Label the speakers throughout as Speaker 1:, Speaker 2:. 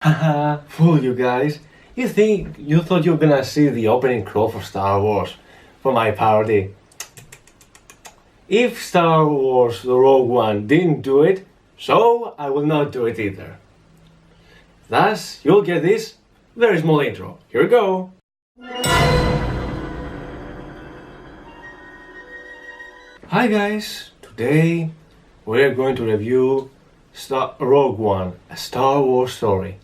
Speaker 1: Haha, fool you guys. You thought you were gonna see the opening crawl for Star Wars for my party. If Star Wars The Rogue One didn't do it, so I will not do it either. Thus, you'll get this very small intro. Here we go. Hi guys, today we're going to review Rogue One, a Star Wars story.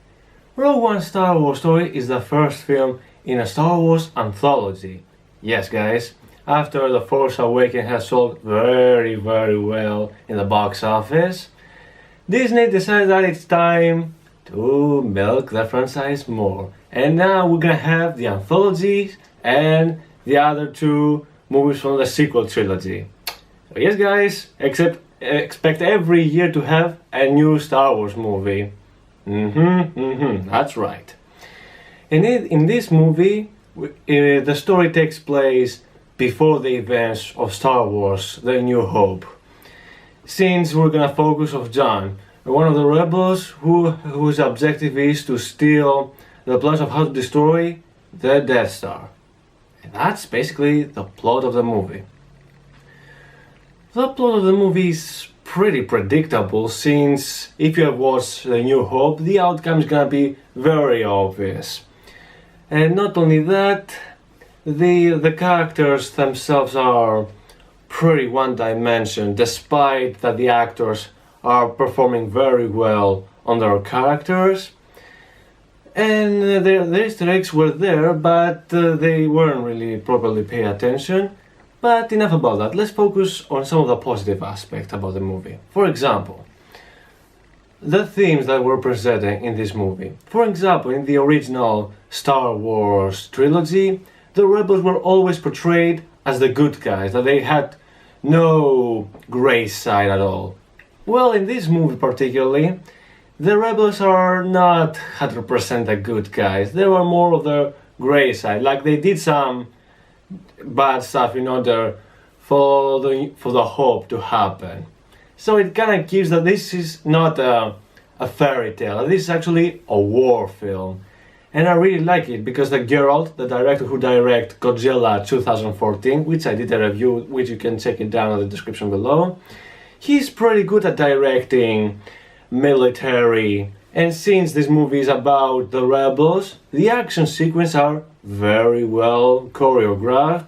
Speaker 1: Rogue One Star Wars story is the first film in a Star Wars Anthology. Yes guys, after The Force Awakens has sold very well in the box office, Disney decided that it's time to milk the franchise more. And now we're gonna have the anthologies and the other two movies from the sequel trilogy. So yes guys, expect every year to have a new Star Wars movie. That's right. In this movie, the story takes place before the events of Star Wars: The New Hope. Since we're gonna focus on John, one of the rebels whose objective is to steal the plans of how to destroy the Death Star. And that's basically the plot of the movie. The plot of the movie is pretty predictable, since if you have watched The New Hope, the outcome is gonna be very obvious. And not only that, the characters themselves are pretty one-dimensional, despite that the actors are performing very well on their characters. And the Easter eggs were there, but they weren't really properly paid attention. But enough about that, let's focus on some of the positive aspects about the movie. For example, the themes that were presented in this movie. For example, in the original Star Wars trilogy, the rebels were always portrayed as the good guys, that they had no grey side at all. Well, in this movie particularly, the rebels are not 100% the good guys. They were more of the grey side, like they did some bad stuff in order for the hope to happen. So it kind of gives that this is not a fairy tale. This is actually a war film, and I really like it because the Geralt, the director who directed Godzilla 2014, which I did a review, which you can check it down in the description below, he's pretty good at directing military. And since this movie is about the rebels, the action sequences are very well choreographed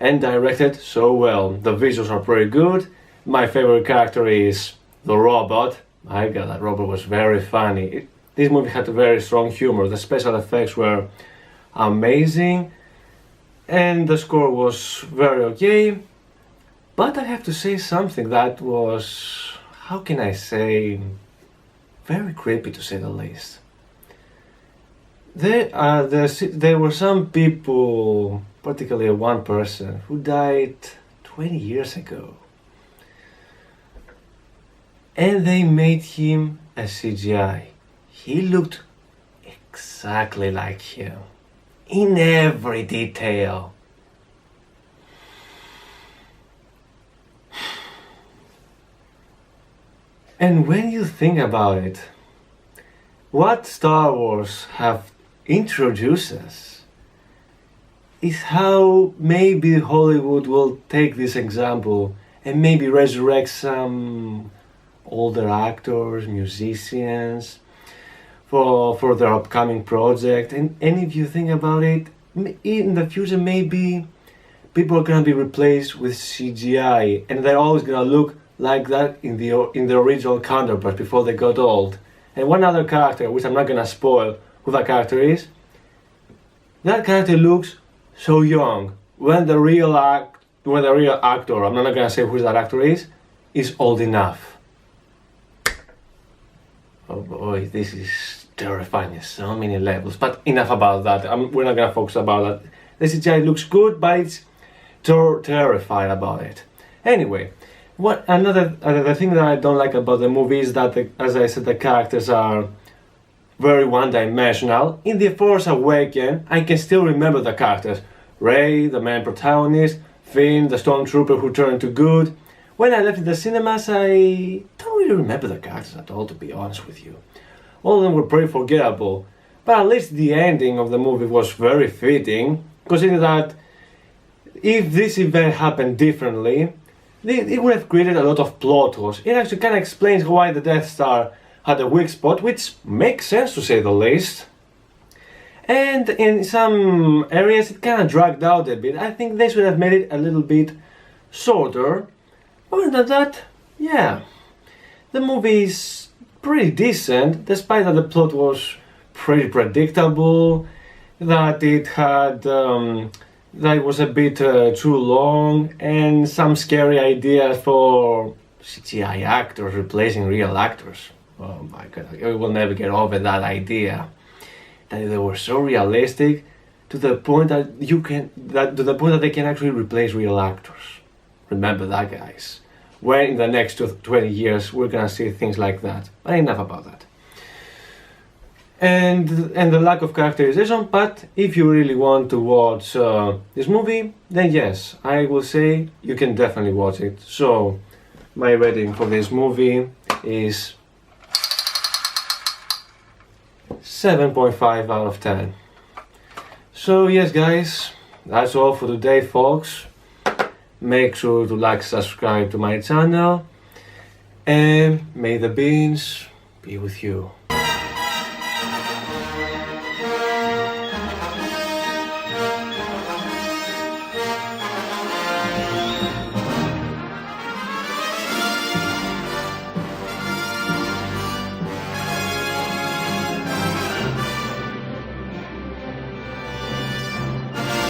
Speaker 1: and directed so well. The visuals are pretty good. My favorite character is the robot. My god, that robot was very funny. This movie had a very strong humor. The special effects were amazing and the score was very okay. But I have to say something that was, how can I say, very creepy to say the least. There were some people, particularly one person, who died 20 years ago. And they made him a CGI. He looked exactly like him, in every detail. And when you think about it, what Star Wars have introduced us is how maybe Hollywood will take this example and maybe resurrect some older actors, musicians for their upcoming project. And if you think about it, in the future maybe people are gonna be replaced with CGI, and they're always gonna look like that in the original counterpart before they got old. And one other character, which I'm not gonna spoil who that character is, that character looks so young when the real actor, I'm not gonna say who that actor is old enough. Oh boy, this is terrifying in so many levels. But enough about that. We're not gonna focus about that. The CGI looks good, but it's terrified about it. Anyway. Another thing that I don't like about the movie is that, as I said, the characters are very one-dimensional. In The Force Awakens, I can still remember the characters. Rey, the main protagonist, Finn, the stormtrooper who turned to good. When I left the cinemas, I don't really remember the characters at all, to be honest with you. all of them were pretty forgettable. But at least the ending of the movie was very fitting, considering that if this event happened differently, it would have created a lot of plot holes. It actually kind of explains why the Death Star had a weak spot, which makes sense to say the least. And in some areas it kind of dragged out a bit. I think they should have made it a little bit shorter. Other than that, yeah, the movie is pretty decent, despite that the plot was pretty predictable, that that it was a bit too long, and some scary ideas for CGI actors replacing real actors. Oh my god, I will never get over that idea. That they were so realistic to the point that they can actually replace real actors. Remember that, guys. When in the next 20 years we're gonna see things like that. But enough about that. And the lack of characterization. But if you really want to watch this movie, then yes, I will say you can definitely watch it. So my rating for this movie is 7.5 out of 10. So yes, guys, that's all for today, folks. Make sure to like, subscribe to my channel, and may the beans be with you.